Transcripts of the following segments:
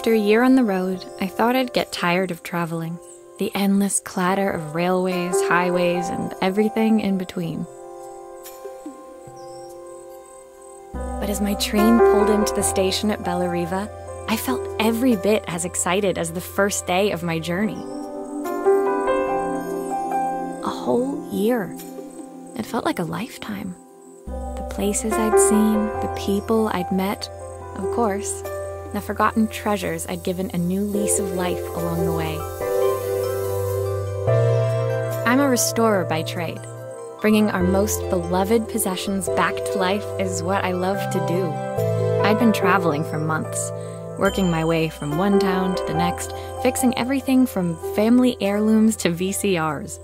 After a year on the road, I thought I'd get tired of traveling. The endless clatter of railways, highways, and everything in between. But as my train pulled into the station at Bellariva, I felt every bit as excited as the first day of my journey. A whole year. It felt like a lifetime. The places I'd seen, the people I'd met, of course, the forgotten treasures I'd given a new lease of life along the way. I'm a restorer by trade. Bringing our most beloved possessions back to life is what I love to do. I'd been traveling for months, working my way from one town to the next, fixing everything from family heirlooms to VCRs.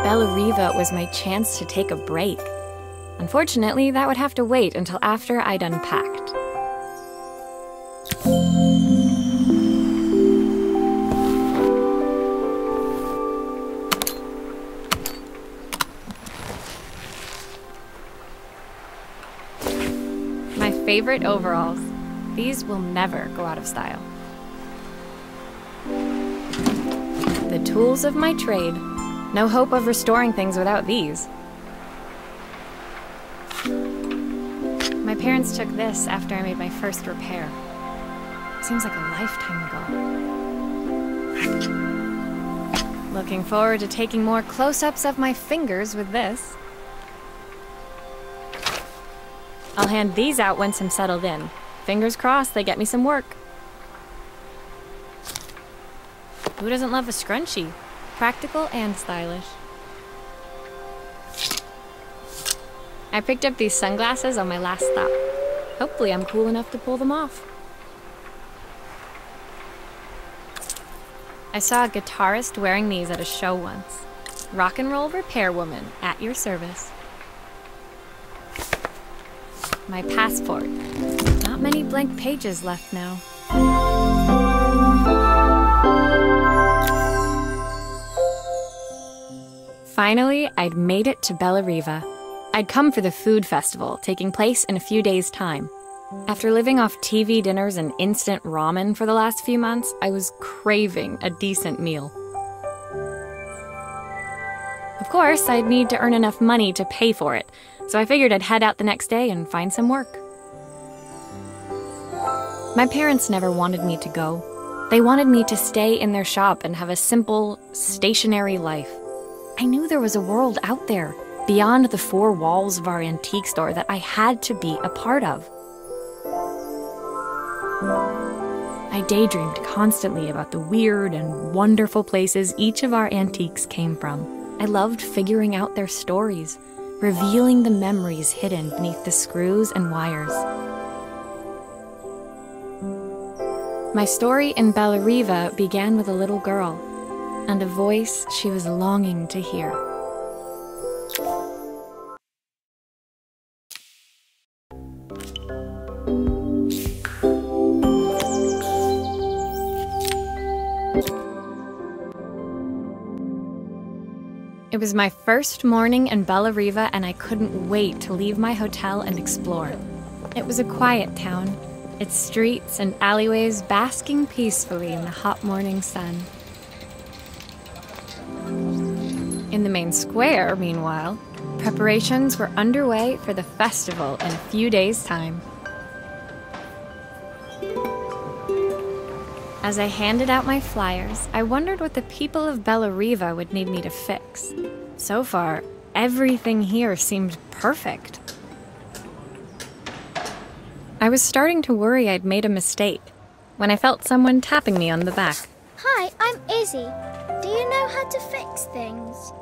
Bellariva was my chance to take a break. Unfortunately, that would have to wait until after I'd unpacked. My favorite overalls. These will never go out of style. The tools of my trade. No hope of restoring things without these. My parents took this after I made my first repair. Seems like a lifetime ago. Looking forward to taking more close-ups of my fingers with this. I'll hand these out once I'm settled in. Fingers crossed they get me some work. Who doesn't love a scrunchie? Practical and stylish. I picked up these sunglasses on my last stop. Hopefully I'm cool enough to pull them off. I saw a guitarist wearing these at a show once. Rock and roll repair woman, at your service. My passport. Not many blank pages left now. Finally, I'd made it to Bellariva. I'd come for the food festival, taking place in a few days' time. After living off TV dinners and instant ramen for the last few months, I was craving a decent meal. Of course, I'd need to earn enough money to pay for it, so I figured I'd head out the next day and find some work. My parents never wanted me to go. They wanted me to stay in their shop and have a simple, stationary life. I knew there was a world out there, beyond the four walls of our antique store, that I had to be a part of. I daydreamed constantly about the weird and wonderful places each of our antiques came from. I loved figuring out their stories, revealing the memories hidden beneath the screws and wires. My story in Bellariva began with a little girl, and a voice she was longing to hear. It was my first morning in Bellariva, and I couldn't wait to leave my hotel and explore. It was a quiet town, its streets and alleyways basking peacefully in the hot morning sun. In the main square, meanwhile, preparations were underway for the festival in a few days' time. As I handed out my flyers, I wondered what the people of Bellariva would need me to fix. So far, everything here seemed perfect. I was starting to worry I'd made a mistake when I felt someone tapping me on the back. Hi, I'm Izzy. Do you know how to fix things?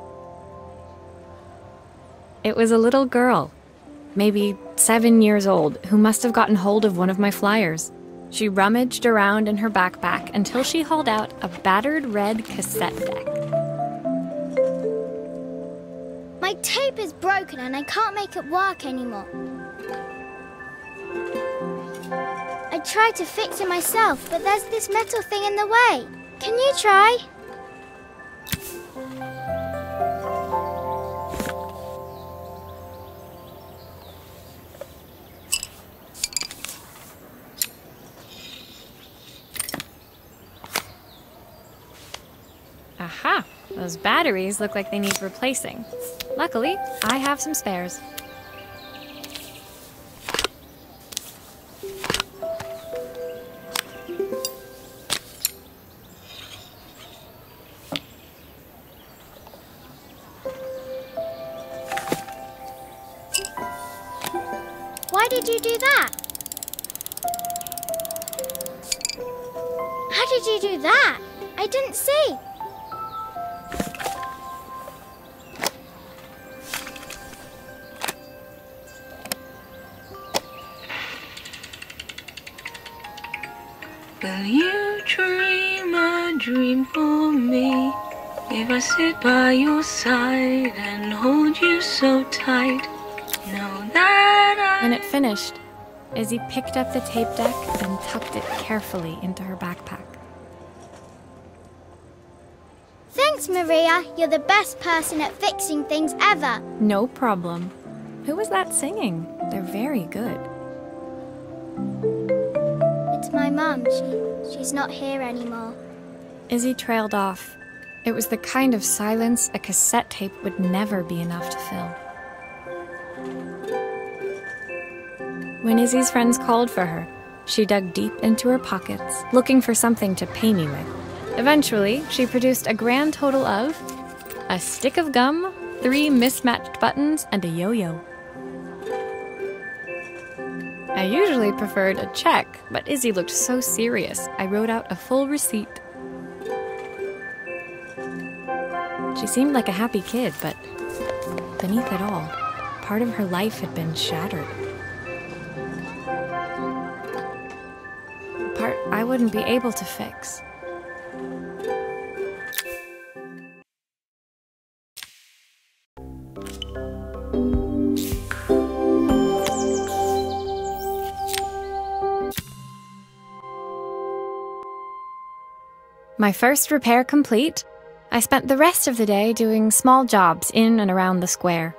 It was a little girl, maybe 7 years old, who must have gotten hold of one of my flyers. She rummaged around in her backpack until she hauled out a battered red cassette deck. My tape is broken and I can't make it work anymore. I tried to fix it myself, but there's this metal thing in the way. Can you try? Aha! Those batteries look like they need replacing. Luckily, I have some spares. Why did you do that? How did you do that? I didn't see. Will you dream a dream for me? If I sit by your side and hold you so tight, know that When it finished, Izzy picked up the tape deck and tucked it carefully into her backpack. Thanks, Maria. You're the best person at fixing things ever. No problem. Who was that singing? They're very good. It's my mum. She's not here anymore. Izzy trailed off. It was the kind of silence a cassette tape would never be enough to fill. When Izzy's friends called for her, she dug deep into her pockets, looking for something to pay me with. Eventually, she produced a grand total of a stick of gum, 3 mismatched buttons, and a yo-yo. I usually preferred a check, but Izzy looked so serious, I wrote out a full receipt. She seemed like a happy kid, but beneath it all, part of her life had been shattered. A part I wouldn't be able to fix. My first repair complete, I spent the rest of the day doing small jobs in and around the square.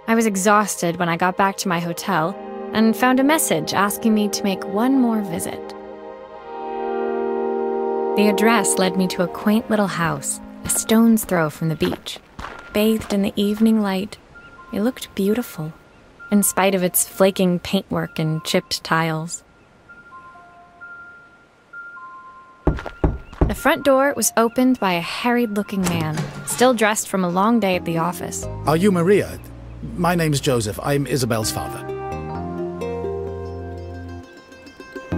I was exhausted when I got back to my hotel and found a message asking me to make one more visit. The address led me to a quaint little house, a stone's throw from the beach. Bathed in the evening light, it looked beautiful, in spite of its flaking paintwork and chipped tiles. The front door was opened by a harried-looking man, still dressed from a long day at the office. Are you Maria? My name's Joseph. I'm Isabel's father.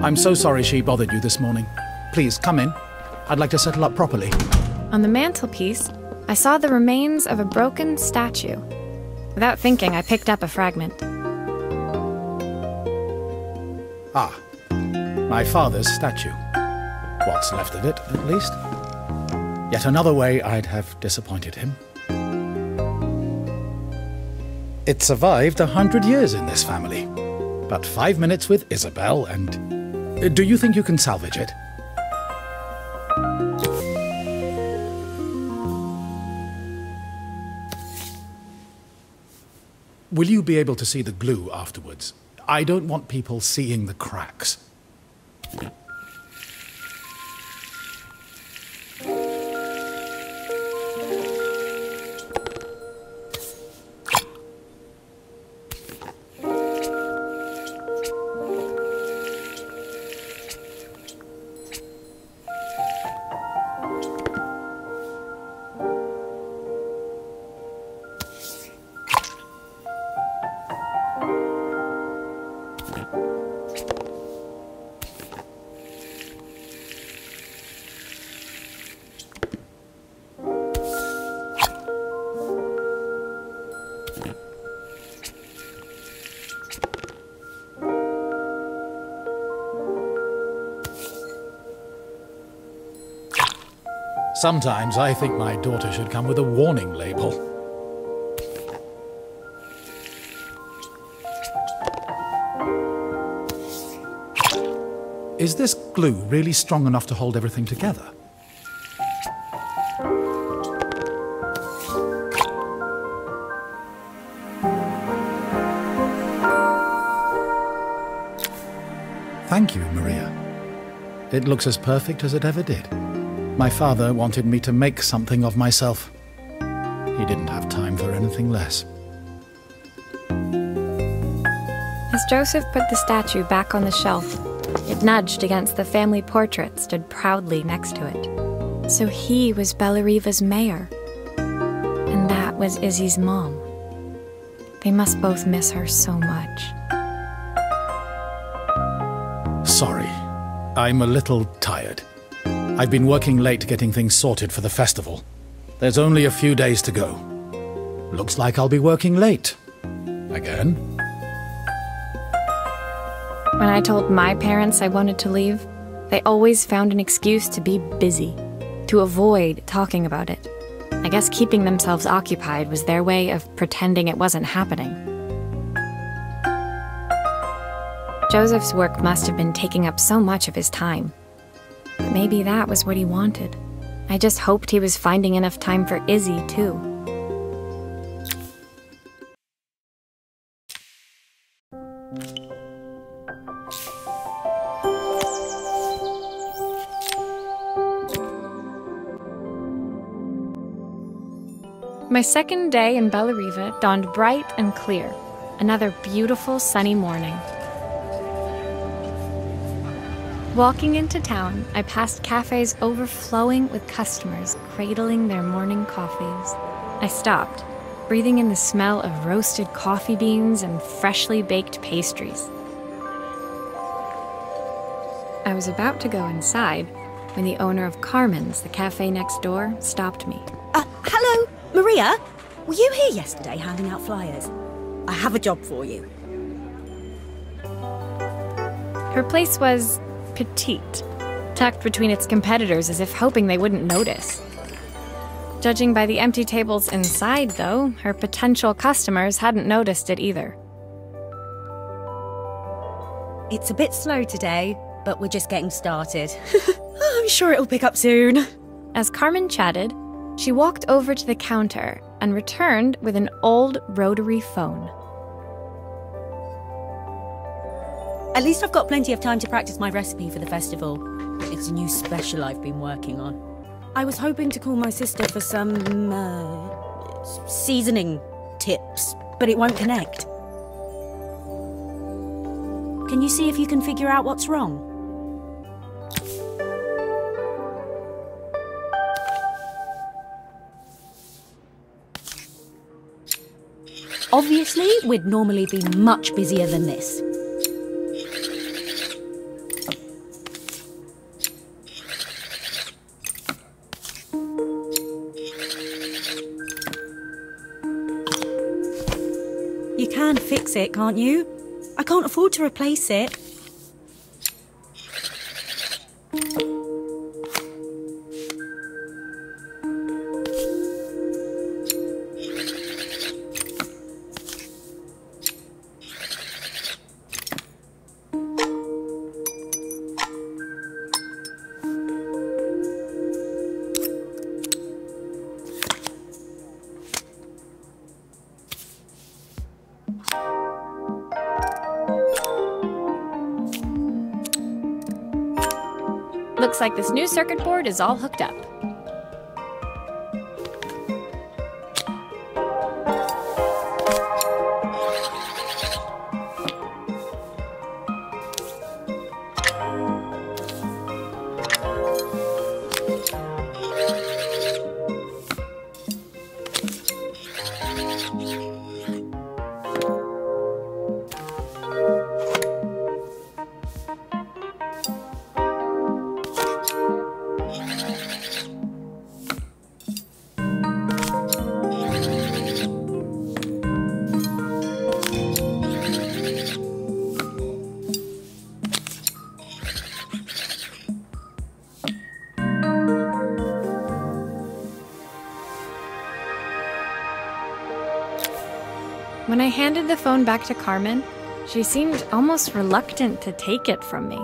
I'm so sorry she bothered you this morning. Please, come in. I'd like to settle up properly. On the mantelpiece, I saw the remains of a broken statue. Without thinking, I picked up a fragment. Ah, my father's statue. What's left of it, at least. Yet another way I'd have disappointed him. It survived 100 years in this family. But 5 minutes with Isabel and... Do you think you can salvage it? Will you be able to see the glue afterwards? I don't want people seeing the cracks. Sometimes I think my daughter should come with a warning label. Is this glue really strong enough to hold everything together? Thank you, Maria. It looks as perfect as it ever did. My father wanted me to make something of myself. He didn't have time for anything less. As Joseph put the statue back on the shelf, it nudged against the family portrait stood proudly next to it. So he was Bellariva's mayor. And that was Izzy's mom. They must both miss her so much. Sorry, I'm a little tired. I've been working late getting things sorted for the festival. There's only a few days to go. Looks like I'll be working late. Again. When I told my parents I wanted to leave, they always found an excuse to be busy, to avoid talking about it. I guess keeping themselves occupied was their way of pretending it wasn't happening. Joseph's work must have been taking up so much of his time. But maybe that was what he wanted. I just hoped he was finding enough time for Izzy, too. My second day in Bellariva dawned bright and clear. Another beautiful sunny morning. Walking into town, I passed cafes overflowing with customers cradling their morning coffees. I stopped, breathing in the smell of roasted coffee beans and freshly baked pastries. I was about to go inside when the owner of Carmen's, the cafe next door, stopped me. Hello, Maria? Were you here yesterday handing out flyers? I have a job for you. Her place was petite, tucked between its competitors as if hoping they wouldn't notice. Judging by the empty tables inside, though, her potential customers hadn't noticed it either. It's a bit slow today, but we're just getting started. I'm sure it'll pick up soon. As Carmen chatted, she walked over to the counter and returned with an old rotary phone. At least I've got plenty of time to practice my recipe for the festival. It's a new special I've been working on. I was hoping to call my sister for some, seasoning tips, but it won't connect. Can you see if you can figure out what's wrong? Obviously, we'd normally be much busier than this. You can fix it, can't you? I can't afford to replace it. Looks like this new circuit board is all hooked up. When I handed the phone back to Carmen, she seemed almost reluctant to take it from me.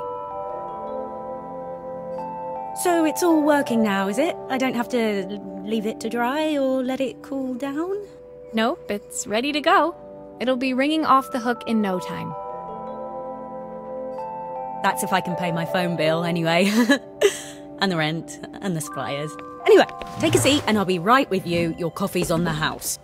So it's all working now, is it? I don't have to leave it to dry or let it cool down? Nope, it's ready to go. It'll be ringing off the hook in no time. That's if I can pay my phone bill, anyway. and the rent, and the suppliers. Anyway, take a seat and I'll be right with you. Your coffee's on the house.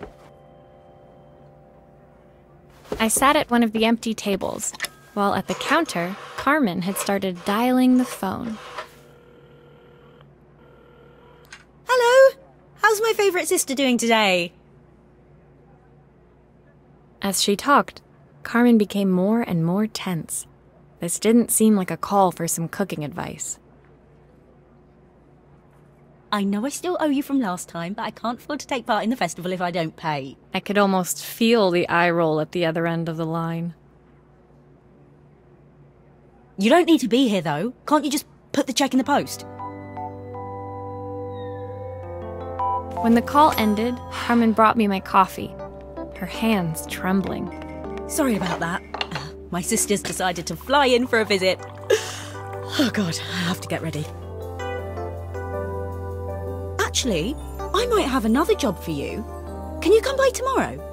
I sat at one of the empty tables, while at the counter, Carmen had started dialing the phone. Hello! How's my favourite sister doing today? As she talked, Carmen became more and more tense. This didn't seem like a call for some cooking advice. I know I still owe you from last time, but I can't afford to take part in the festival if I don't pay. I could almost feel the eye roll at the other end of the line. You don't need to be here, though. Can't you just put the check in the post? When the call ended, Carmen brought me my coffee, her hands trembling. Sorry about that. My sister's decided to fly in for a visit. Oh God, I have to get ready. Actually, I might have another job for you. Can you come by tomorrow?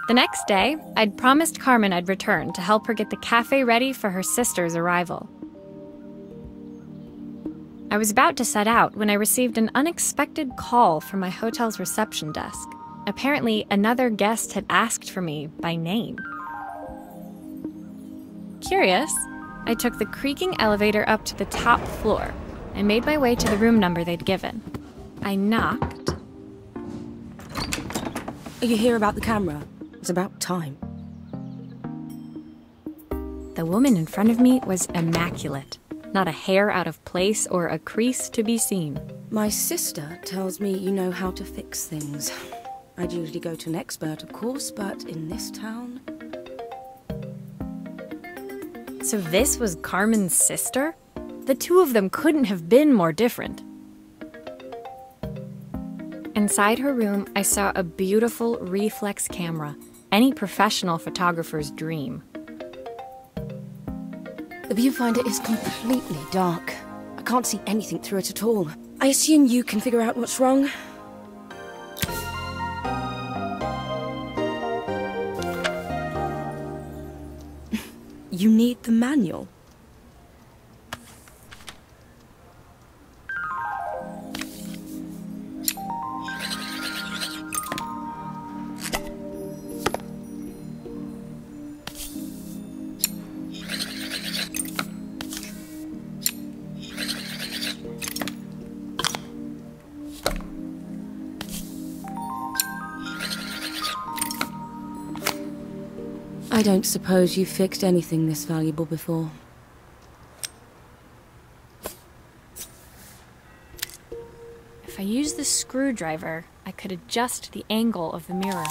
The next day, I'd promised Carmen I'd return to help her get the cafe ready for her sister's arrival. I was about to set out when I received an unexpected call from my hotel's reception desk. Apparently, another guest had asked for me by name. Curious, I took the creaking elevator up to the top floor and made my way to the room number they'd given. I knocked. Are you here about the camera? It's about time. The woman in front of me was immaculate. Not a hair out of place or a crease to be seen. My sister tells me you know how to fix things. I'd usually go to an expert, of course, but in this town... So this was Carmen's sister? The two of them couldn't have been more different. Inside her room, I saw a beautiful reflex camera, any professional photographer's dream. The viewfinder is completely dark. I can't see anything through it at all. I assume you can figure out what's wrong. You need the manual. I don't suppose you've fixed anything this valuable before. If I used the screwdriver, I could adjust the angle of the mirror.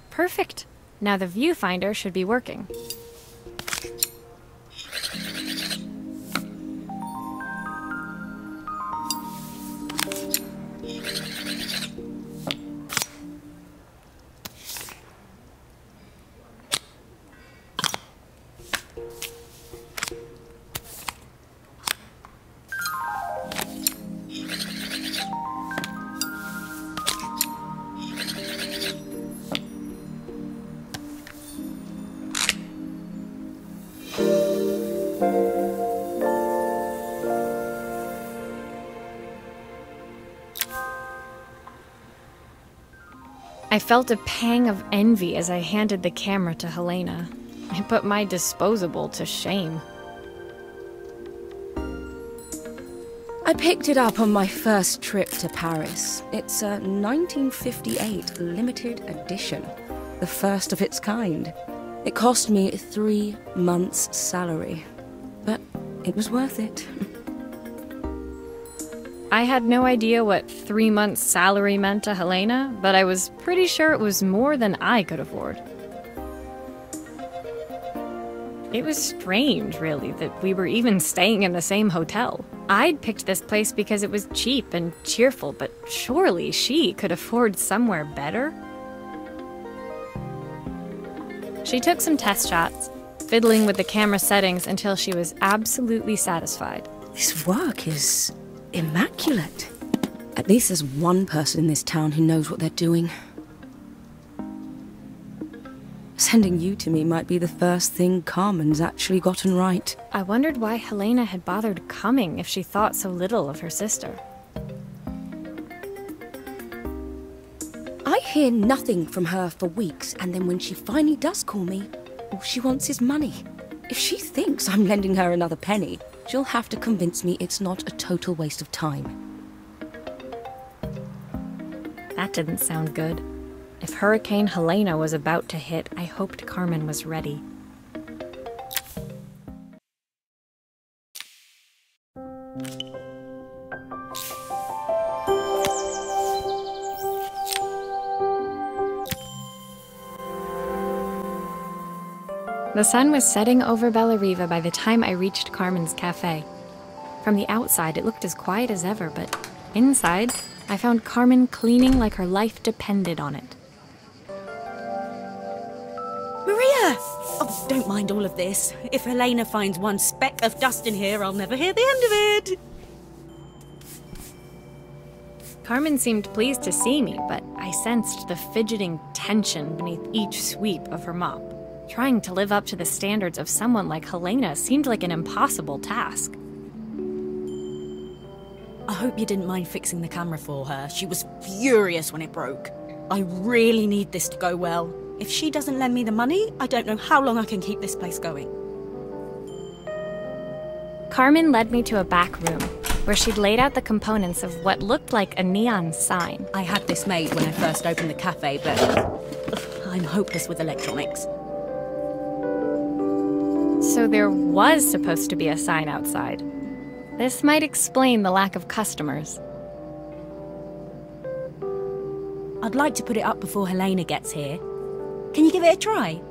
Perfect. Now the viewfinder should be working. I felt a pang of envy as I handed the camera to Helena. I put my disposable to shame. I picked it up on my first trip to Paris. It's a 1958 limited edition, the first of its kind. It cost me 3 months' salary, but it was worth it. I had no idea what 3 months' salary meant to Helena, but I was pretty sure it was more than I could afford. It was strange, really, that we were even staying in the same hotel. I'd picked this place because it was cheap and cheerful, but surely she could afford somewhere better? She took some test shots, fiddling with the camera settings until she was absolutely satisfied. This work is immaculate. At least there's one person in this town who knows what they're doing. Sending you to me might be the first thing Carmen's actually gotten right. I wondered why Helena had bothered coming if she thought so little of her sister. I hear nothing from her for weeks, and then when she finally does call me, all she wants is money. If she thinks I'm lending her another penny, she'll have to convince me it's not a total waste of time. That didn't sound good. If Hurricane Helena was about to hit, I hoped Carmen was ready. The sun was setting over Bellariva by the time I reached Carmen's cafe. From the outside, it looked as quiet as ever, but inside, I found Carmen cleaning like her life depended on it. Maria! Oh, don't mind all of this. If Helena finds one speck of dust in here, I'll never hear the end of it. Carmen seemed pleased to see me, but I sensed the fidgeting tension beneath each sweep of her mop. Trying to live up to the standards of someone like Helena seemed like an impossible task. I hope you didn't mind fixing the camera for her. She was furious when it broke. I really need this to go well. If she doesn't lend me the money, I don't know how long I can keep this place going. Carmen led me to a back room, where she'd laid out the components of what looked like a neon sign. I had this made when I first opened the cafe, but I'm hopeless with electronics. So there was supposed to be a sign outside. This might explain the lack of customers. I'd like to put it up before Helena gets here. Can you give it a try?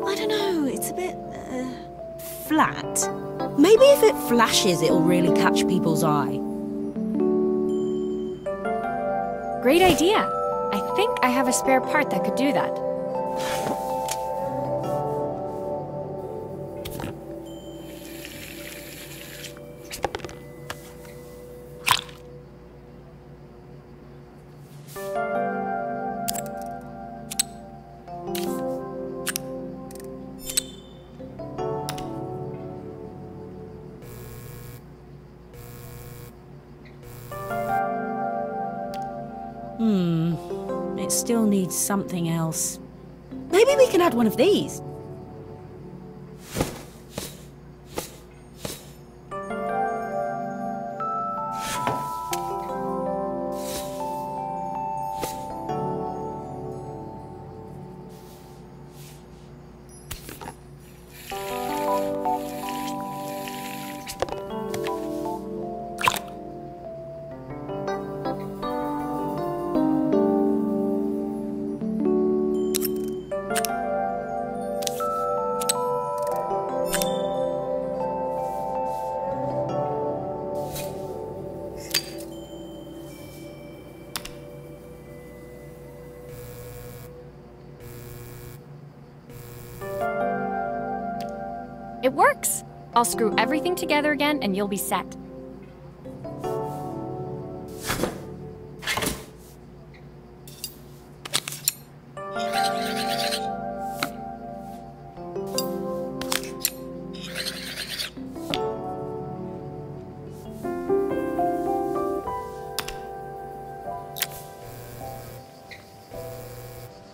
I don't know, it's a bit, flat. Maybe if it flashes, it'll really catch people's eye. Great idea! I think I have a spare part that could do that. It still needs something else. Maybe we can add one of these. It works! I'll screw everything together again and you'll be set.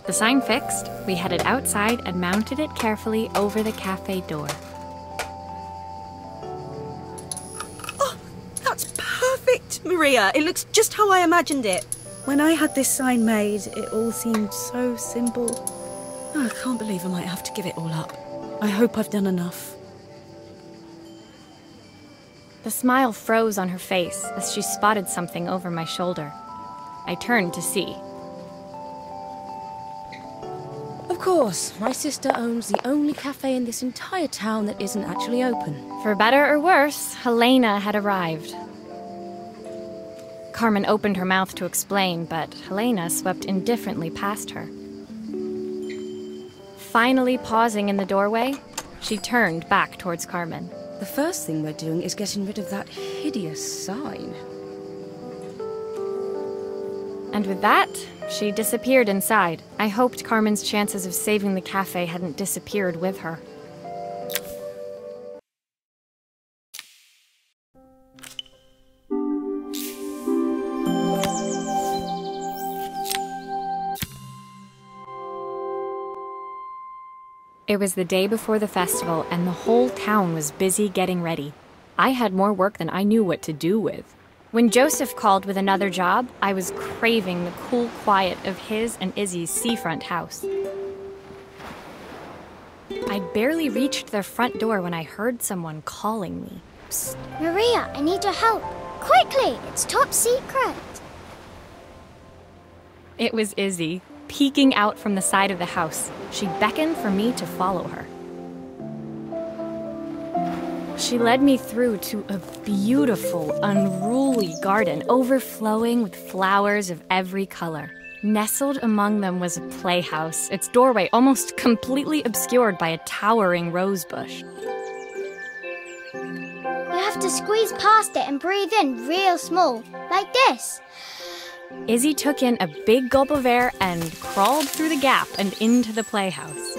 The sign fixed, we headed outside and mounted it carefully over the cafe door. Oh, that's perfect, Maria. It looks just how I imagined it. When I had this sign made, it all seemed so simple. Oh, I can't believe I might have to give it all up. I hope I've done enough. The smile froze on her face as she spotted something over my shoulder. I turned to see. Of course, my sister owns the only cafe in this entire town that isn't actually open. For better or worse, Helena had arrived. Carmen opened her mouth to explain, but Helena swept indifferently past her. Finally pausing in the doorway, she turned back towards Carmen. The first thing we're doing is getting rid of that hideous sign. And with that, she disappeared inside. I hoped Carmen's chances of saving the cafe hadn't disappeared with her. It was the day before the festival, and the whole town was busy getting ready. I had more work than I knew what to do with. When Joseph called with another job, I was craving the cool quiet of his and Izzy's seafront house. I'd barely reached their front door when I heard someone calling me. Psst, Maria, I need your help. Quickly, it's top secret. It was Izzy, peeking out from the side of the house. She beckoned for me to follow her. She led me through to a beautiful, unruly garden overflowing with flowers of every color. Nestled among them was a playhouse, its doorway almost completely obscured by a towering rose bush. You have to squeeze past it and breathe in real small, like this. Izzy took in a big gulp of air and crawled through the gap and into the playhouse.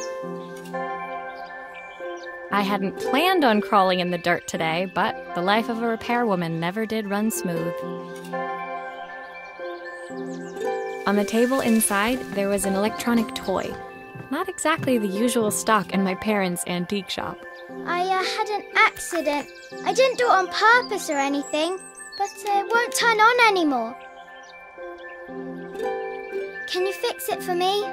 I hadn't planned on crawling in the dirt today, but the life of a repairwoman never did run smooth. On the table inside, there was an electronic toy. Not exactly the usual stock in my parents' antique shop. I had an accident. I didn't do it on purpose or anything, but it won't turn on anymore. Can you fix it for me?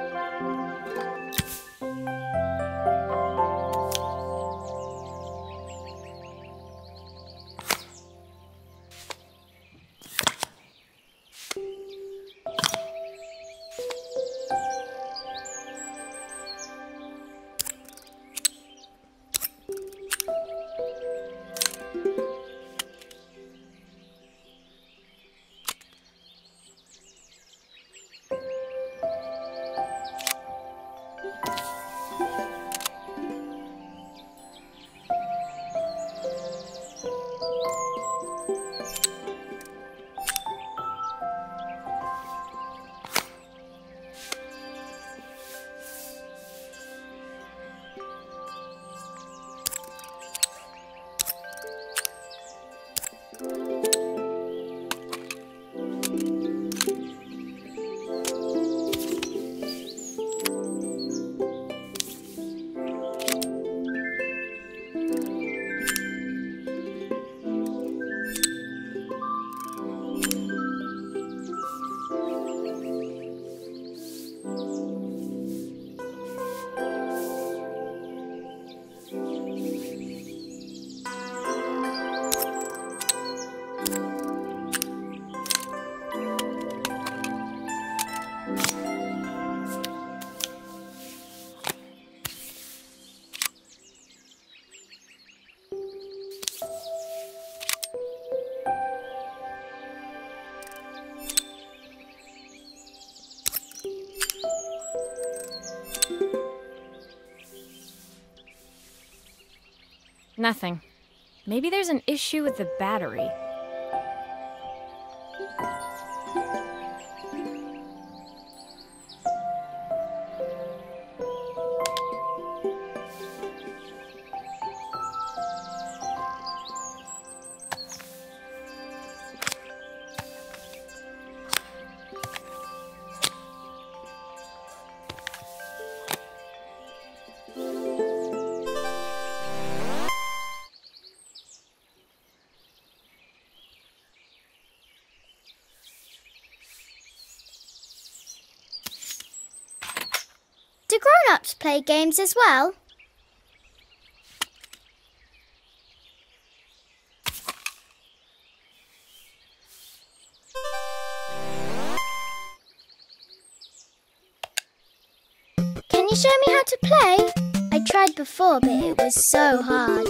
Nothing. Maybe there's an issue with the battery. grown-ups play games as well? Can you show me how to play? I tried before, but it was so hard.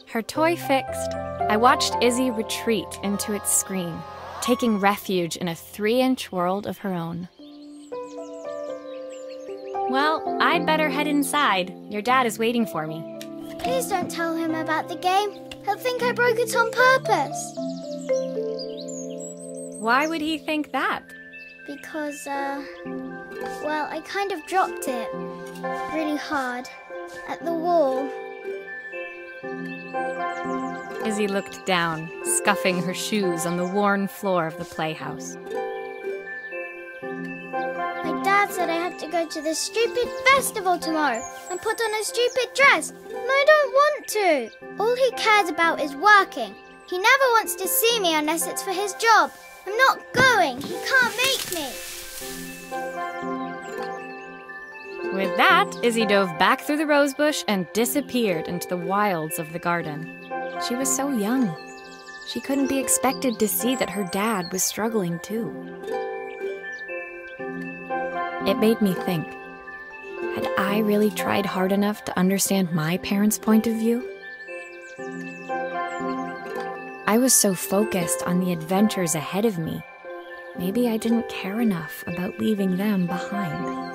Her toy fixed, I watched Izzy retreat into its screen, taking refuge in a 3-inch world of her own. Well, I'd better head inside. Your dad is waiting for me. Please don't tell him about the game. He'll think I broke it on purpose. Why would he think that? Because, well, I kind of dropped it really hard at the wall. Izzy looked down, scuffing her shoes on the worn floor of the playhouse. My dad said I had to go to the stupid festival tomorrow and put on a stupid dress, and I don't want to. All he cares about is working. He never wants to see me unless it's for his job. I'm not going. He can't make me. With that, Izzy dove back through the rosebush and disappeared into the wilds of the garden. She was so young. She couldn't be expected to see that her dad was struggling too. It made me think, had I really tried hard enough to understand my parents' point of view? I was so focused on the adventures ahead of me. Maybe I didn't care enough about leaving them behind.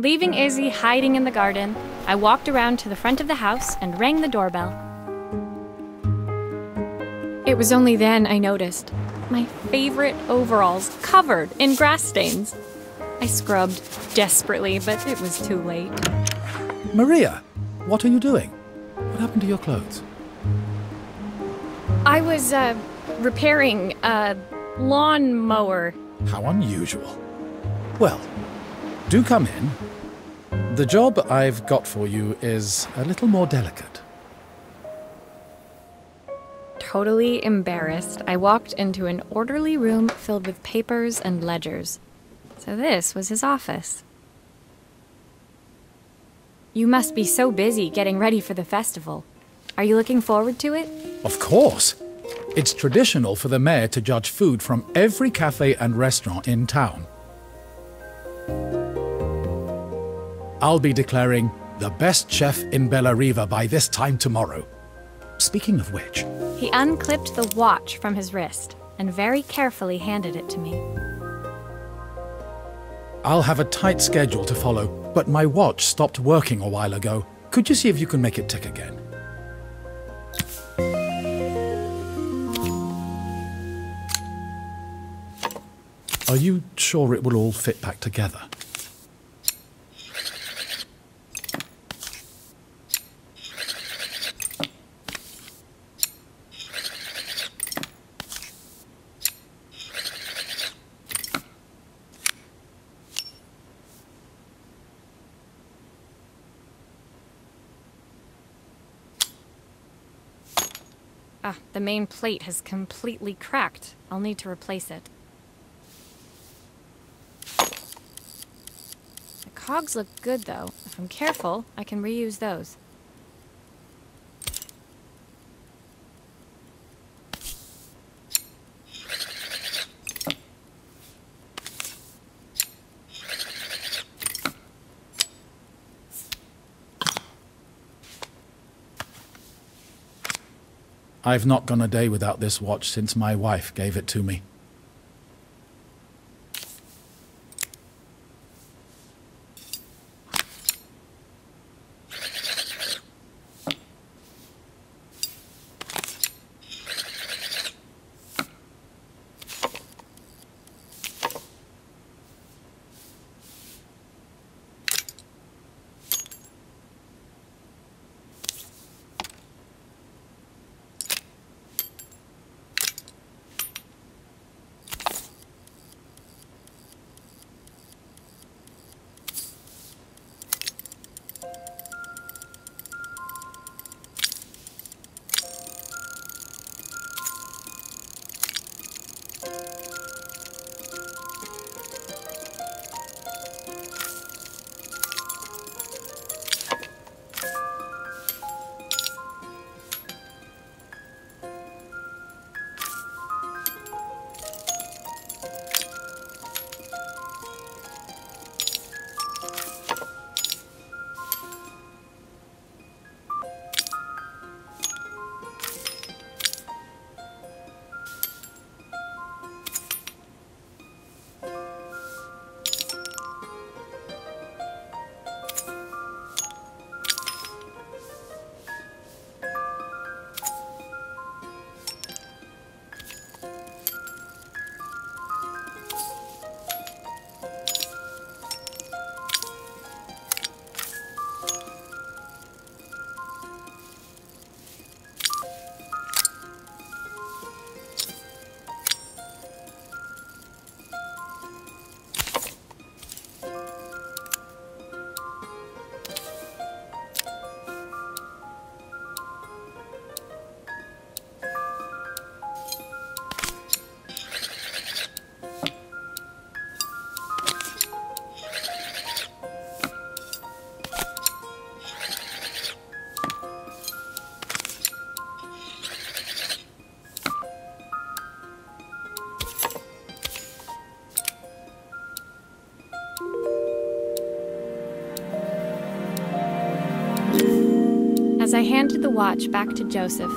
Leaving Izzy hiding in the garden, I walked around to the front of the house and rang the doorbell. It was only then I noticed my favorite overalls covered in grass stains. I scrubbed desperately, but it was too late. Maria, what are you doing? What happened to your clothes? I was, repairing a lawnmower. How unusual. Well, do come in. The job I've got for you is a little more delicate. Totally embarrassed, I walked into an orderly room filled with papers and ledgers. So this was his office. You must be so busy getting ready for the festival. Are you looking forward to it? Of course. It's traditional for the mayor to judge food from every cafe and restaurant in town. I'll be declaring the best chef in Bella Riva by this time tomorrow. Speaking of which... He unclipped the watch from his wrist and very carefully handed it to me. I'll have a tight schedule to follow, but my watch stopped working a while ago. Could you see if you can make it tick again? Are you sure it will all fit back together? The main plate has completely cracked. I'll need to replace it. The cogs look good, though. If I'm careful, I can reuse those. I've not gone a day without this watch since my wife gave it to me. As I handed the watch back to Joseph,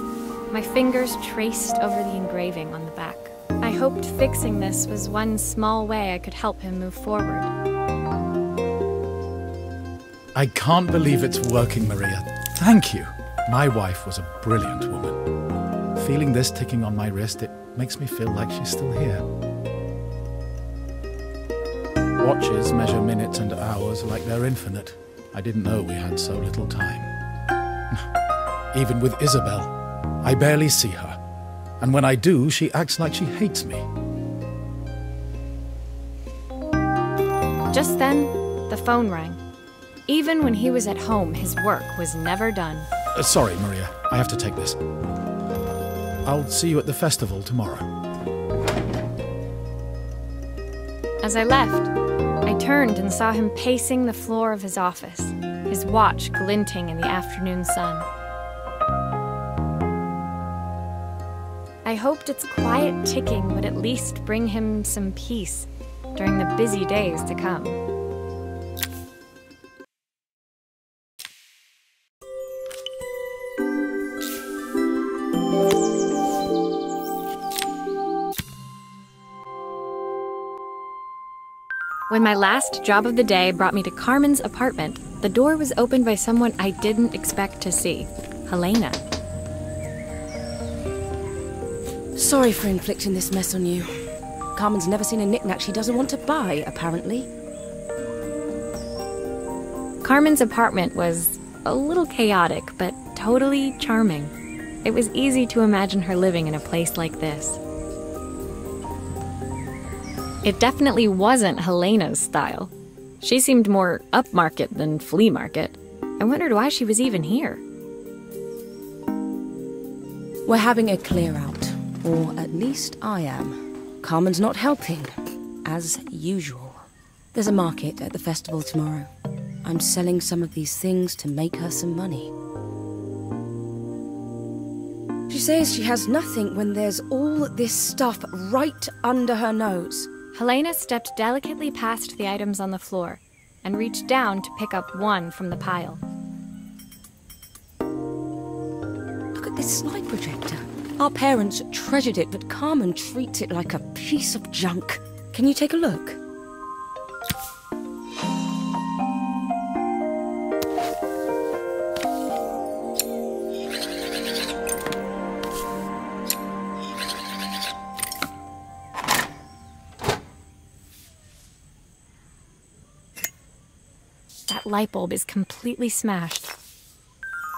my fingers traced over the engraving on the back. I hoped fixing this was one small way I could help him move forward. I can't believe it's working, Maria. Thank you. My wife was a brilliant woman. Feeling this ticking on my wrist, it makes me feel like she's still here. Watches measure minutes and hours like they're infinite. I didn't know we had so little time. Even with Isabel, I barely see her. And when I do, she acts like she hates me. Just then, the phone rang. Even when he was at home, his work was never done. Sorry, Maria. I have to take this. I'll see you at the festival tomorrow. As I left, I turned and saw him pacing the floor of his office, his watch glinting in the afternoon sun. I hoped its quiet ticking would at least bring him some peace during the busy days to come. When my last job of the day brought me to Carmen's apartment, the door was opened by someone I didn't expect to see, Helena. Sorry for inflicting this mess on you. Carmen's never seen a knick-knack she doesn't want to buy, apparently. Carmen's apartment was a little chaotic, but totally charming. It was easy to imagine her living in a place like this. It definitely wasn't Helena's style. She seemed more upmarket than flea market. I wondered why she was even here. We're having a clear out, or at least I am. Carmen's not helping, as usual. There's a market at the festival tomorrow. I'm selling some of these things to make her some money. She says she has nothing when there's all this stuff right under her nose. Helena stepped delicately past the items on the floor and reached down to pick up one from the pile. Look at this slide projector. Our parents treasured it, but Carmen treats it like a piece of junk. Can you take a look? That light bulb is completely smashed.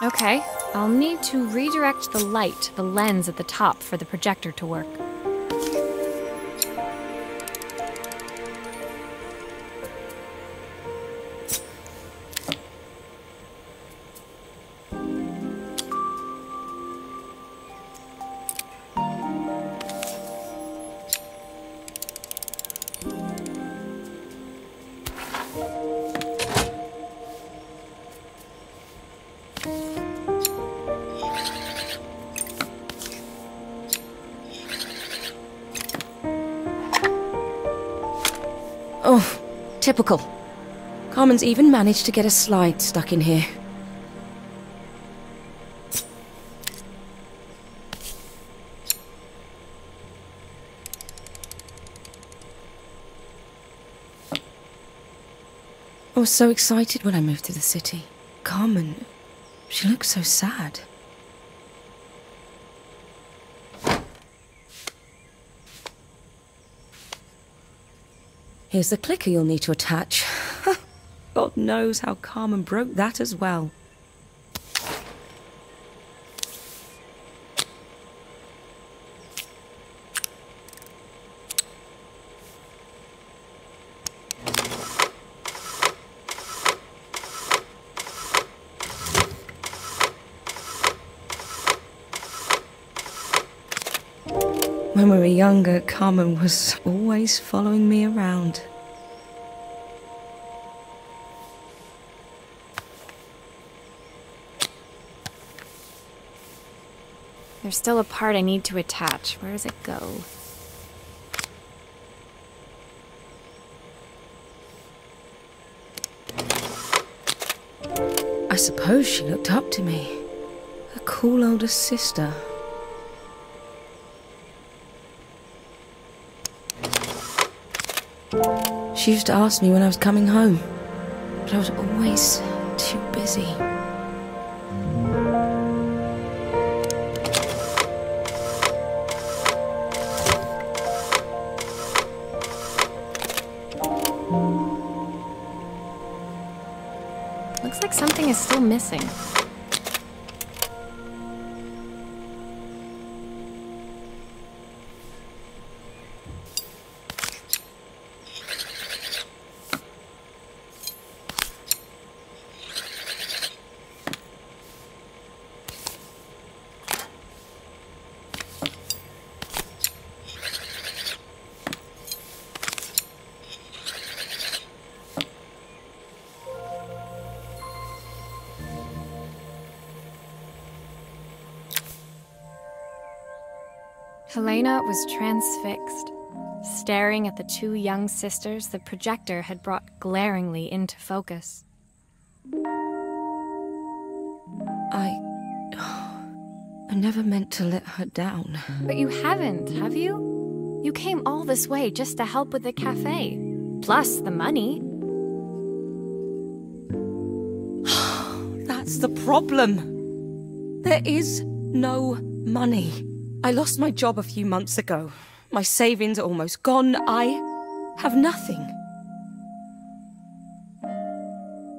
Okay, I'll need to redirect the light to the lens at the top for the projector to work. Oh, typical. Carmen's even managed to get a slide stuck in here. I was so excited when I moved to the city. Carmen, she looks so sad. Here's the clicker you'll need to attach. God knows how Carmen broke that as well. When we were younger, Carmen was always following me around. There's still a part I need to attach. Where does it go? I suppose she looked up to me. cool older sister. She used to ask me when I was coming home, but I was always too busy. Looks like something is still missing. Helena was transfixed, staring at the two young sisters the projector had brought glaringly into focus. I never meant to let her down. But you haven't, have you? You came all this way just to help with the cafe, plus the money. That's the problem. There is no money. I lost my job a few months ago. My savings are almost gone. I have nothing.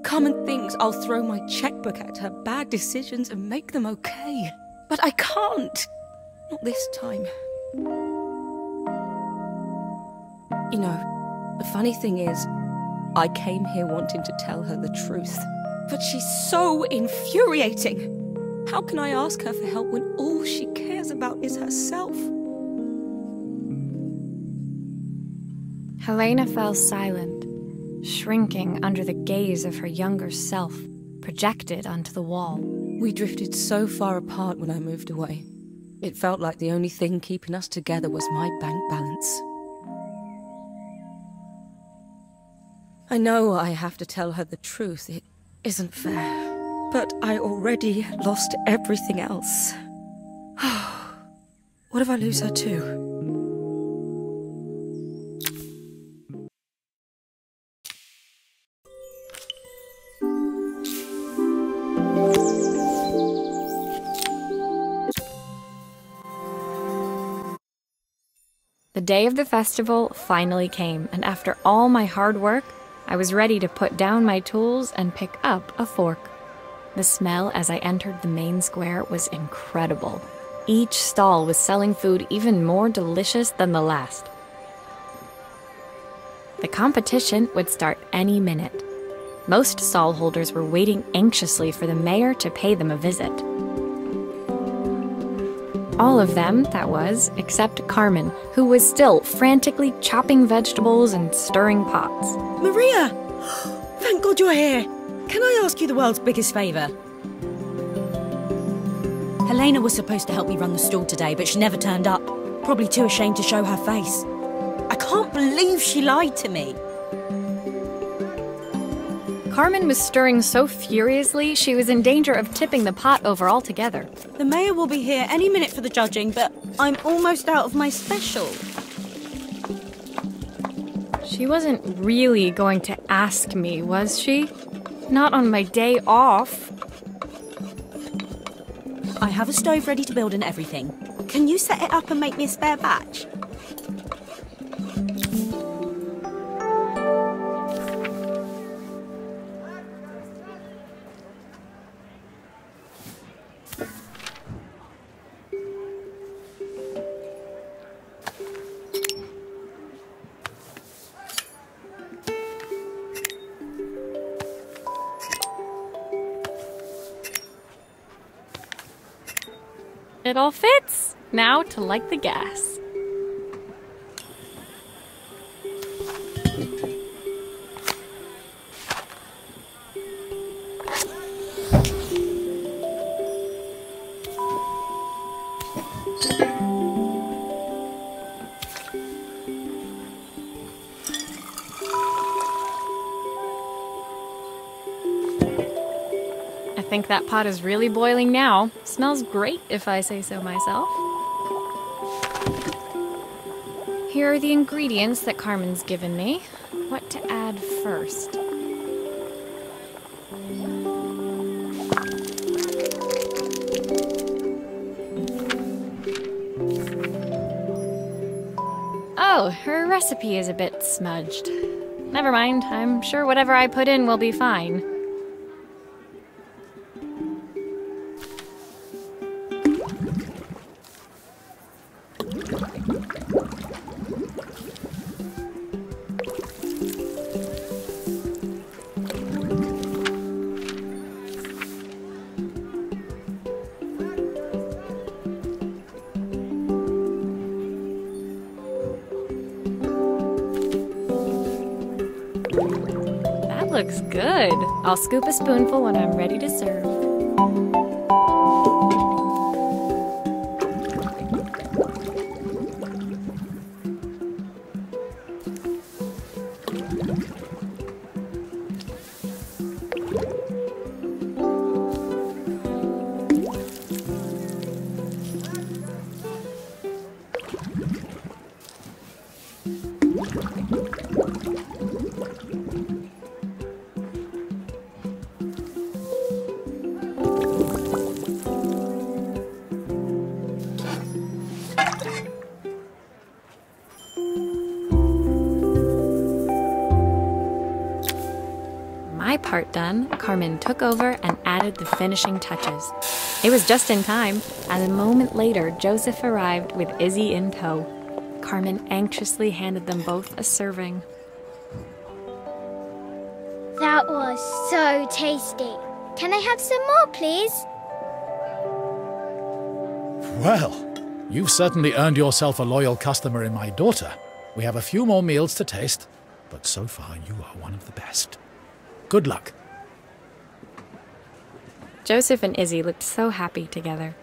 Carmen thinks I'll throw my checkbook at her bad decisions and make them okay. But I can't. Not this time. You know, the funny thing is, I came here wanting to tell her the truth. But she's so infuriating. How can I ask her for help when all she cares about is herself? Helena fell silent, shrinking under the gaze of her younger self, projected onto the wall. We drifted so far apart when I moved away. It felt like the only thing keeping us together was my bank balance. I know I have to tell her the truth. It isn't fair. But I already lost everything else. What if I lose her too? The day of the festival finally came, and after all my hard work, I was ready to put down my tools and pick up a fork. The smell as I entered the main square was incredible. Each stall was selling food even more delicious than the last. The competition would start any minute. Most stall holders were waiting anxiously for the mayor to pay them a visit. All of them, that was, except Carmen, who was still frantically chopping vegetables and stirring pots. Maria! Thank God you're here! Can I ask you the world's biggest favour? Helena was supposed to help me run the stall today, but she never turned up. Probably too ashamed to show her face. I can't believe she lied to me. Carmen was stirring so furiously, she was in danger of tipping the pot over altogether. The mayor will be here any minute for the judging, but I'm almost out of my special. She wasn't really going to ask me, was she? Not on my day off. I have a stove ready to build and everything. Can you set it up and make me a spare batch? It all fits. Now to light the gas. think that pot is really boiling now. Smells great, if I say so myself. Here are the ingredients that Carmen's given me. What to add first? Oh, her recipe is a bit smudged. Never mind, I'm sure whatever I put in will be fine. Looks good. I'll scoop a spoonful when I'm ready to serve. My part done, Carmen took over and added the finishing touches. It was just in time, and a moment later, Joseph arrived with Izzy in tow. Carmen anxiously handed them both a serving. That was so tasty. Can I have some more, please? Well, you've certainly earned yourself a loyal customer in my daughter. We have a few more meals to taste, but so far you are one of the best. Good luck. Joseph and Izzy looked so happy together.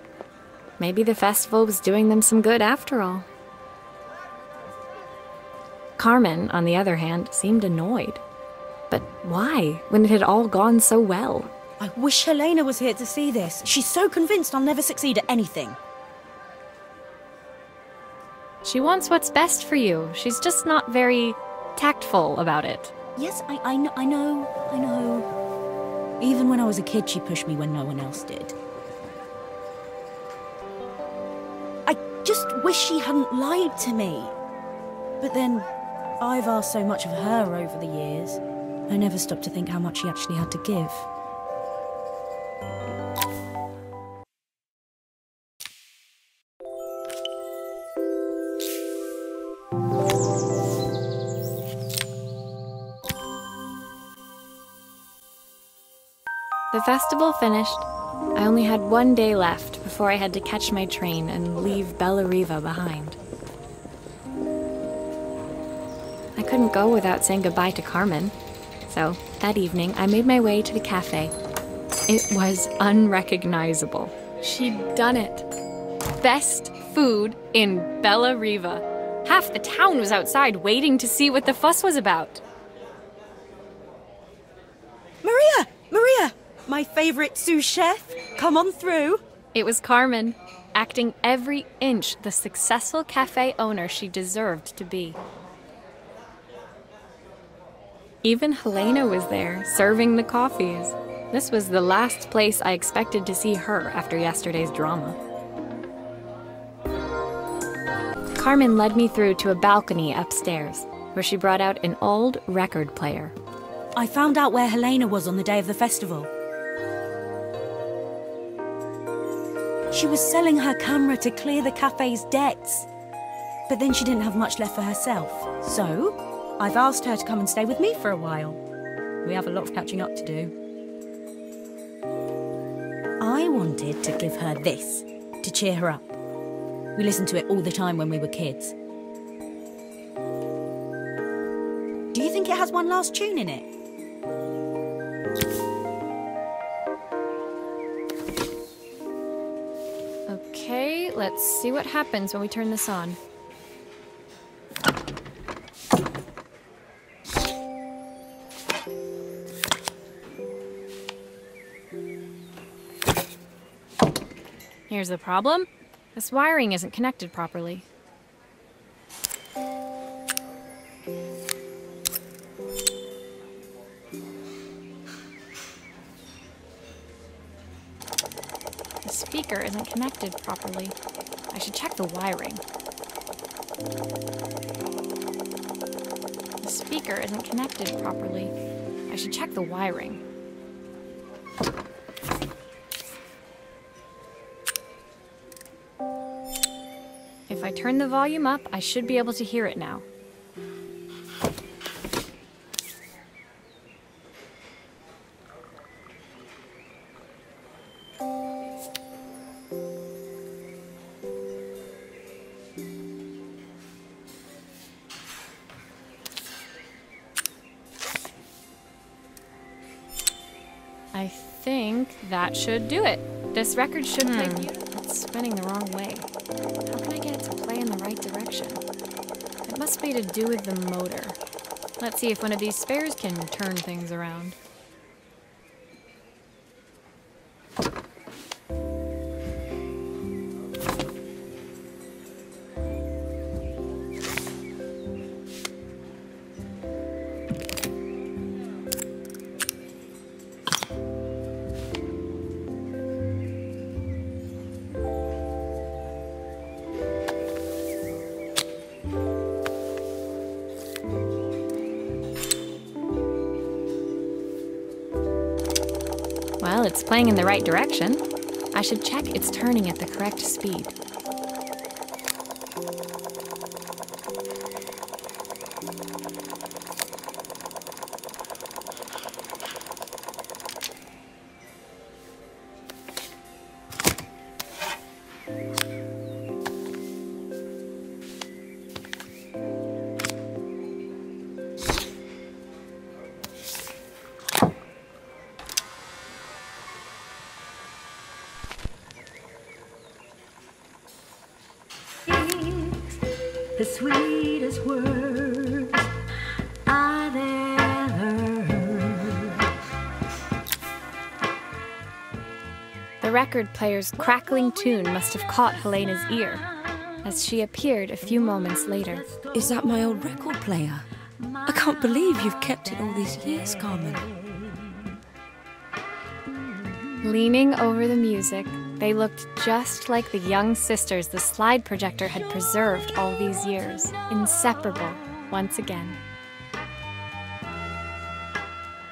Maybe the festival was doing them some good after all. Carmen, on the other hand, seemed annoyed. But why, when it had all gone so well? I wish Helena was here to see this. She's so convinced I'll never succeed at anything. She wants what's best for you. She's just not very tactful about it. Yes, I know. Even when I was a kid, she pushed me when no one else did. I just wish she hadn't lied to me. But then, I've asked so much of her over the years. I never stopped to think how much she actually had to give. The festival finished. I only had one day left before I had to catch my train and leave Bella Riva behind. I couldn't go without saying goodbye to Carmen, so that evening I made my way to the cafe. It was unrecognizable. She'd done it. Best food in Bella Riva. Half the town was outside waiting to see what the fuss was about. Maria! My favorite sous chef. Come on through. It was Carmen, acting every inch the successful cafe owner she deserved to be. Even Helena was there, serving the coffees. This was the last place I expected to see her after yesterday's drama. Carmen led me through to a balcony upstairs, where she brought out an old record player. I found out where Helena was on the day of the festival. She was selling her camera to clear the cafe's debts. But then she didn't have much left for herself. So, I've asked her to come and stay with me for a while. We have a lot of catching up to do. I wanted to give her this, to cheer her up. We listened to it all the time when we were kids. Do you think it has one last tune in it? Okay, let's see what happens when we turn this on. Here's the problem. This wiring isn't connected properly. The speaker isn't connected properly. I should check the wiring. The speaker isn't connected properly. I should check the wiring. If I turn the volume up, I should be able to hear it now. I think that should do it. This record should play beautifully. It's spinning the wrong way. How can I get it to play in the right direction? It must be to do with the motor. Let's see if one of these spares can turn things around. Well, it's playing in the right direction. I should check it's turning at the correct speed. The sweetest words I've ever heard. The record player's crackling tune must have caught Helena's ear, as she appeared a few moments later. Is that my old record player? I can't believe you've kept it all these years, Carmen. Leaning over the music, they looked just like the young sisters the slide projector had preserved all these years, inseparable once again.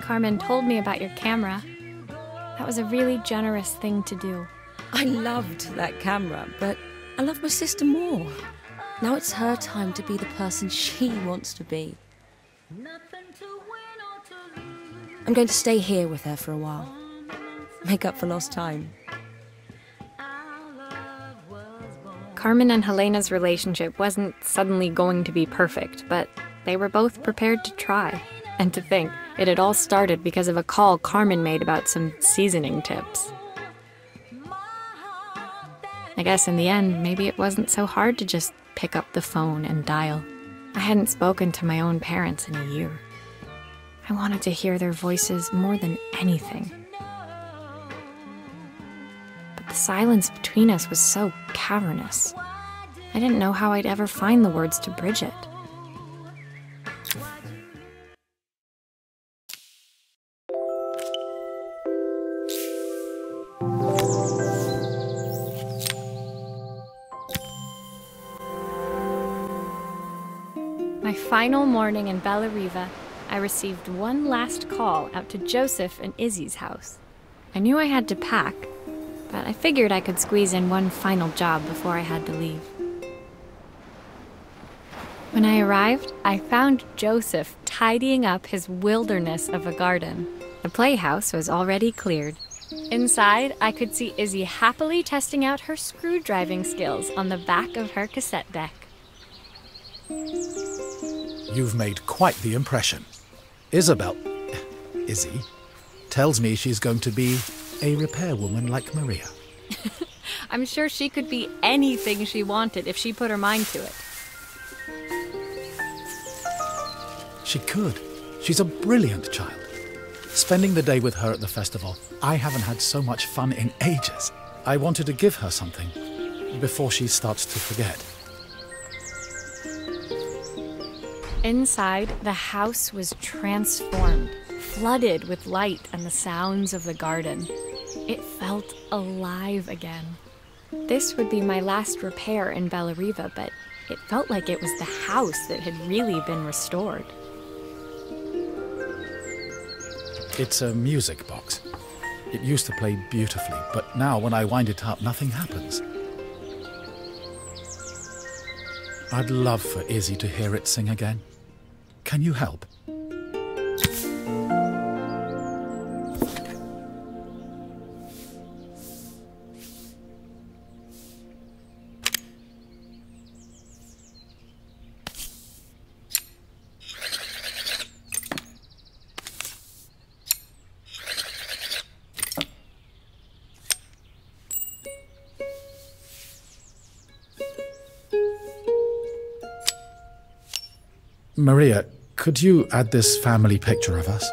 Carmen told me about your camera. That was a really generous thing to do. I loved that camera, but I love my sister more. Now it's her time to be the person she wants to be. I'm going to stay here with her for a while. Make up for lost time. Carmen and Helena's relationship wasn't suddenly going to be perfect, but they were both prepared to try. And to think, it had all started because of a call Carmen made about some seasoning tips. I guess in the end, maybe it wasn't so hard to just pick up the phone and dial. I hadn't spoken to my own parents in a year. I wanted to hear their voices more than anything. The silence between us was so cavernous. I didn't know how I'd ever find the words to bridge it. My final morning in Bella Riva, I received one last call out to Joseph and Izzy's house. I knew I had to pack, but I figured I could squeeze in one final job before I had to leave. When I arrived, I found Joseph tidying up his wilderness of a garden. The playhouse was already cleared. Inside, I could see Izzy happily testing out her screwdriving skills on the back of her cassette deck. You've made quite the impression. Izzy, tells me she's going to be a repairwoman like Maria. I'm sure she could be anything she wanted if she put her mind to it. She could. She's a brilliant child. Spending the day with her at the festival, I haven't had so much fun in ages. I wanted to give her something before she starts to forget. Inside, the house was transformed, flooded with light and the sounds of the garden. It felt alive again. This would be my last repair in Bellariva, but it felt like it was the house that had really been restored. It's a music box. It used to play beautifully, but now when I wind it up, nothing happens. I'd love for Izzy to hear it sing again. Can you help? Maria, could you add this family picture of us?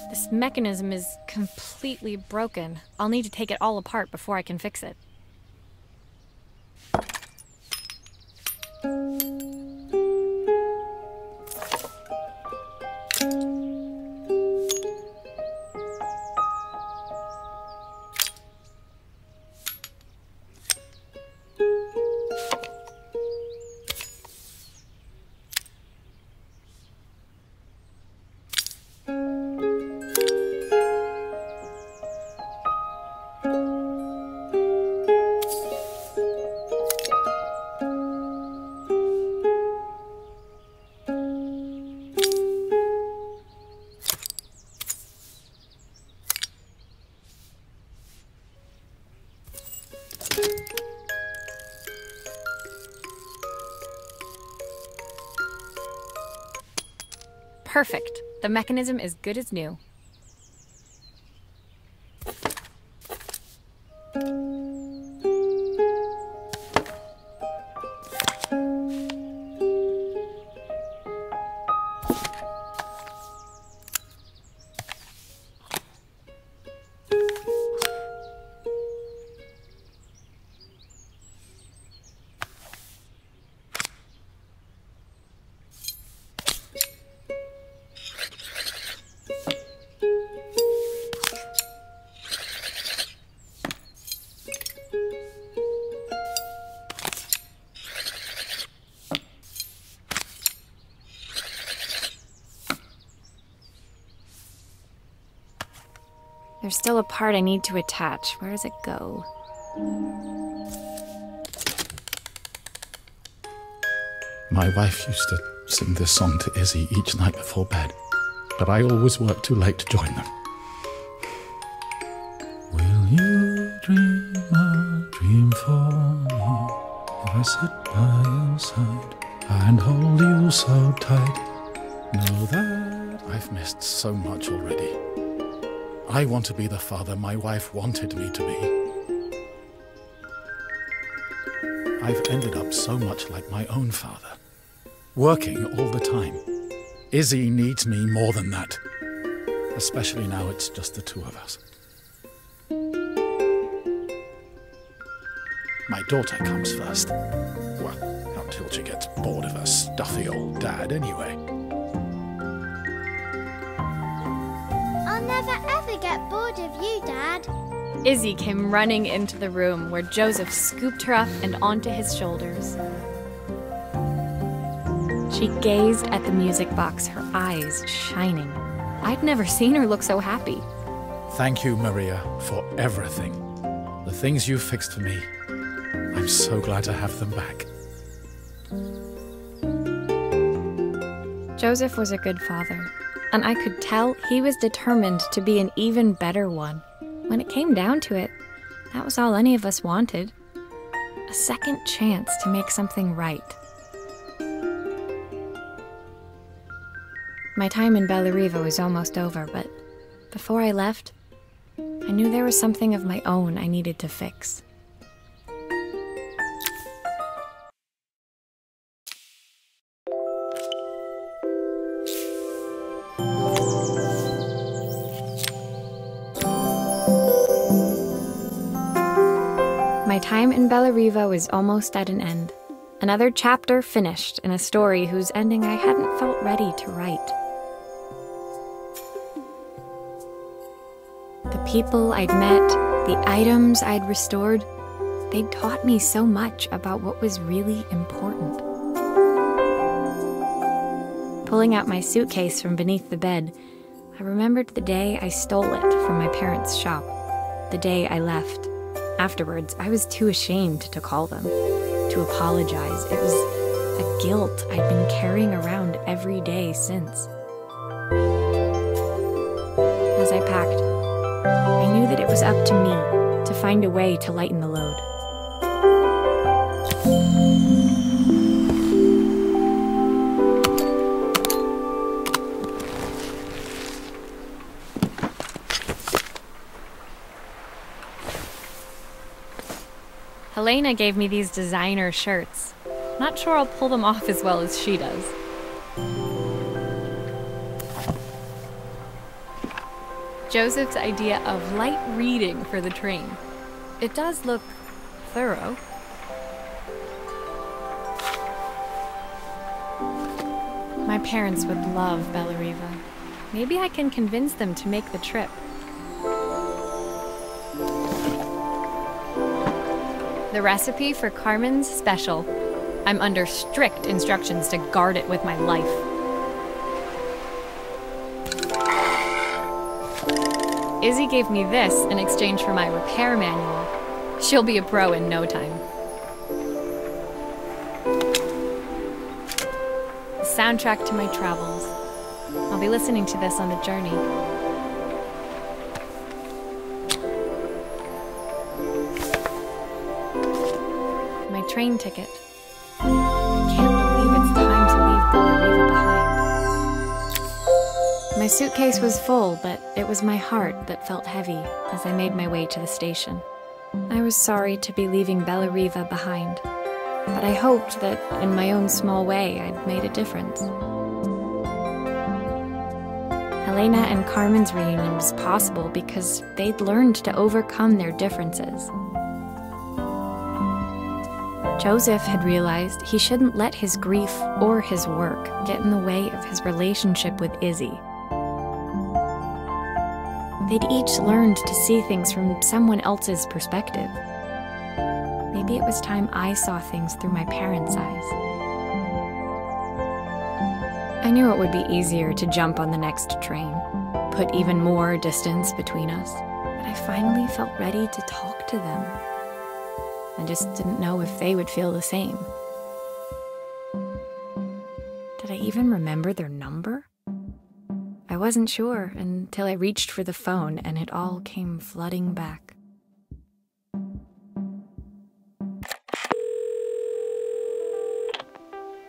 This mechanism is completely broken. I'll need to take it all apart before I can fix it. Perfect. The mechanism is good as new. There's still a part I need to attach. Where does it go? My wife used to sing this song to Izzy each night before bed, but I always worked too late to join them. Will you dream a dream for me if I sit by your side and hold you so tight? Know that I've missed so much already. I want to be the father my wife wanted me to be. I've ended up so much like my own father, working all the time. Izzy needs me more than that, especially now it's just the two of us. My daughter comes first. Well, until she gets bored of her stuffy old dad anyway. I'll never ever get bored of you, Dad. Izzy came running into the room where Joseph scooped her up and onto his shoulders. She gazed at the music box, her eyes shining. I'd never seen her look so happy. Thank you, Maria, for everything. The things you fixed for me. I'm so glad to have them back. Joseph was a good father, and I could tell he was determined to be an even better one. When it came down to it, that was all any of us wanted. A second chance to make something right. My time in Bellariva was almost over, but before I left, I knew there was something of my own I needed to fix. My time in Bellariva was almost at an end. Another chapter finished in a story whose ending I hadn't felt ready to write. The people I'd met, the items I'd restored, they'd taught me so much about what was really important. Pulling out my suitcase from beneath the bed, I remembered the day I stole it from my parents' shop, the day I left. Afterwards, I was too ashamed to call them, to apologize. It was a guilt I'd been carrying around every day since. As I packed, I knew that it was up to me to find a way to lighten the load. Helena gave me these designer shirts. Not sure I'll pull them off as well as she does. Joseph's idea of light reading for the train. It does look thorough. My parents would love Bellariva. Maybe I can convince them to make the trip. The recipe for Carmen's special. I'm under strict instructions to guard it with my life. Izzy gave me this in exchange for my repair manual. She'll be a pro in no time. The soundtrack to my travels. I'll be listening to this on the journey. My train ticket. I can't believe it's time to leave Bellariva behind. My suitcase was full, but it was my heart that felt heavy as I made my way to the station. I was sorry to be leaving Bellariva behind, but I hoped that in my own small way I'd made a difference. Helena and Carmen's reunion was possible because they'd learned to overcome their differences. Joseph had realized he shouldn't let his grief or his work get in the way of his relationship with Izzy. They'd each learned to see things from someone else's perspective. Maybe it was time I saw things through my parents' eyes. I knew it would be easier to jump on the next train, put even more distance between us, but I finally felt ready to talk to them. I just didn't know if they would feel the same. Did I even remember their number? I wasn't sure until I reached for the phone and it all came flooding back.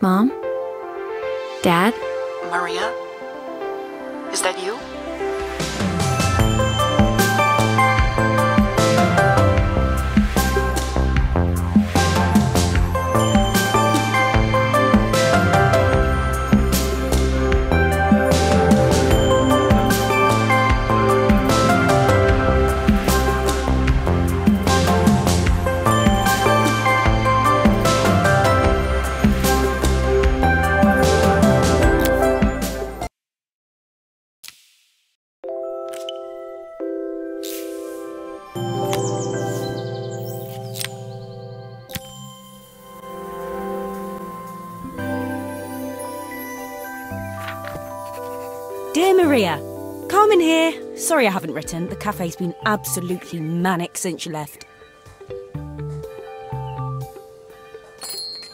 Mom? Dad? Maria? Is that you? Dear Maria, Carmen here. Sorry I haven't written. The cafe's been absolutely manic since you left.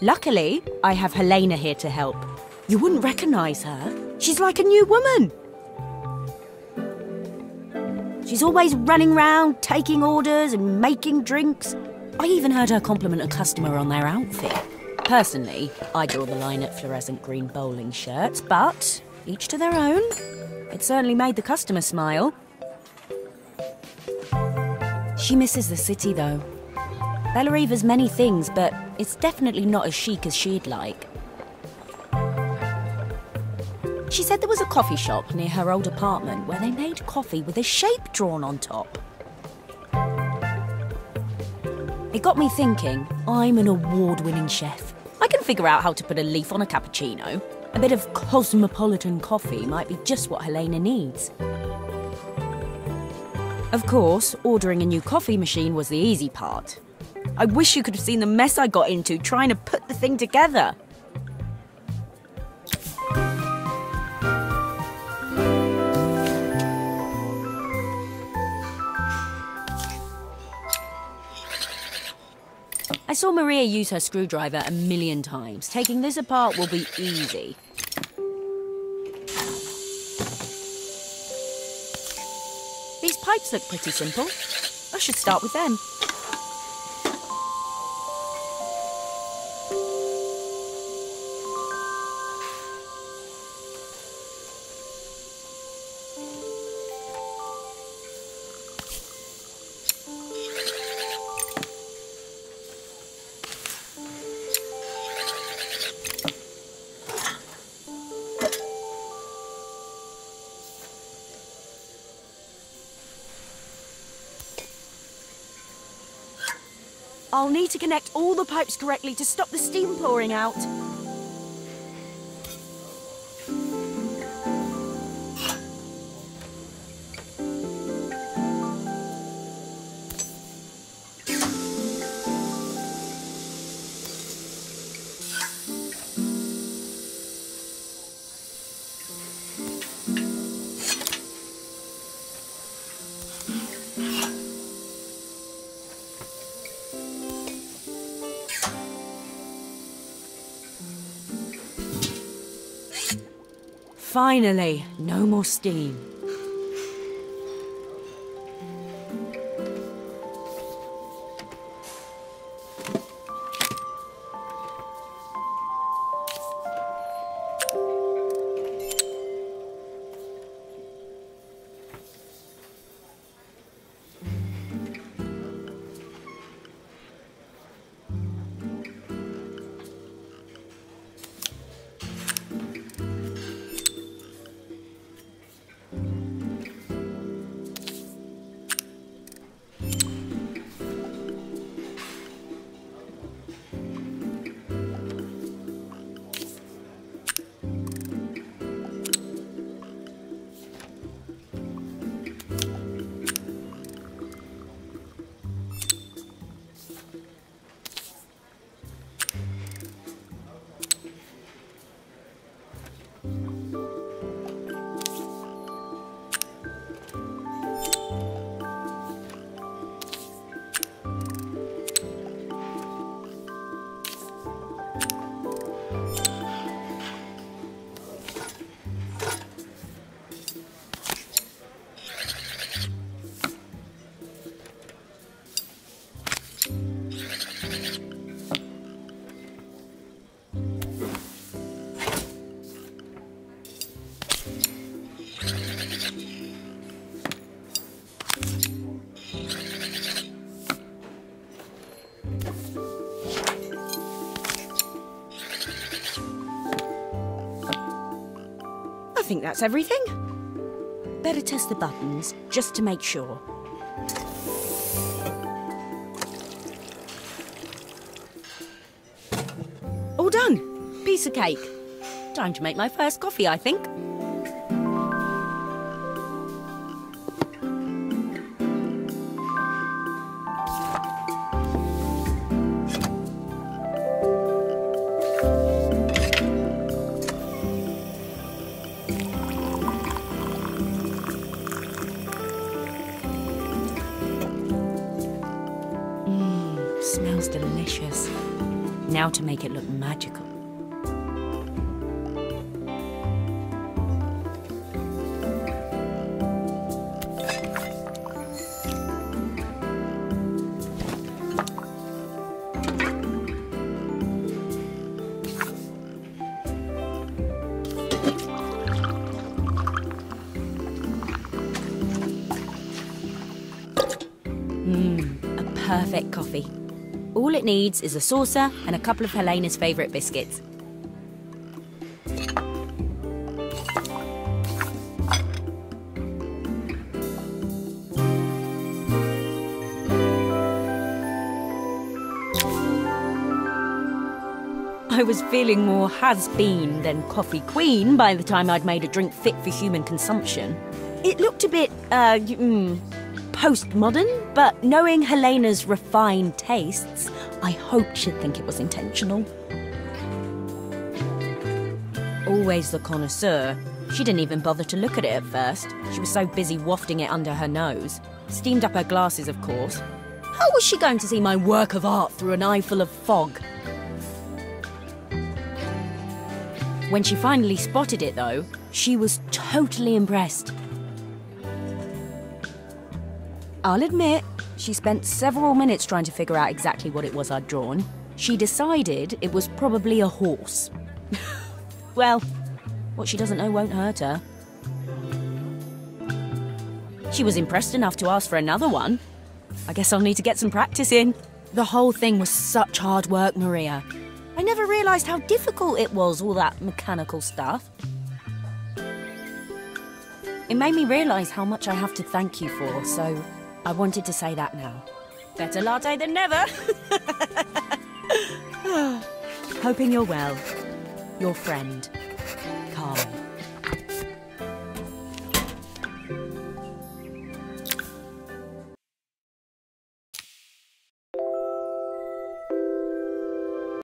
Luckily, I have Helena here to help. You wouldn't recognise her. She's like a new woman. She's always running round, taking orders and making drinks. I even heard her compliment a customer on their outfit. Personally, I draw the line at fluorescent green bowling shirts, but each to their own. It certainly made the customer smile. She misses the city, though. Bellariva's many things, but it's definitely not as chic as she'd like. She said there was a coffee shop near her old apartment where they made coffee with a shape drawn on top. It got me thinking, I'm an award-winning chef. I can figure out how to put a leaf on a cappuccino. A bit of cosmopolitan coffee might be just what Helena needs. Of course, ordering a new coffee machine was the easy part. I wish you could have seen the mess I got into trying to put the thing together. I saw Maria use her screwdriver a million times. Taking this apart will be easy. These pipes look pretty simple. I should start with them. I'll need to connect all the pipes correctly to stop the steam pouring out. Finally, no more steam. I think that's everything. Better test the buttons, just to make sure. All done. Piece of cake. Time to make my first coffee, I think. Now to make it look magical. A perfect coffee. All it needs is a saucer and a couple of Helena's favourite biscuits. I was feeling more has-been than coffee queen by the time I'd made a drink fit for human consumption. It looked a bit, postmodern, but knowing Helena's refined tastes, I hoped she'd think it was intentional. Always the connoisseur, she didn't even bother to look at it at first. She was so busy wafting it under her nose. Steamed up her glasses, of course. How was she going to see my work of art through an eye full of fog? When she finally spotted it, though, she was totally impressed. I'll admit, she spent several minutes trying to figure out exactly what it was I'd drawn. She decided it was probably a horse. Well, what she doesn't know won't hurt her. She was impressed enough to ask for another one. I guess I'll need to get some practice in. The whole thing was such hard work, Maria. I never realised how difficult it was, all that mechanical stuff. It made me realise how much I have to thank you for, so I wanted to say that now. Better latte than never. Hoping you're well. Your friend.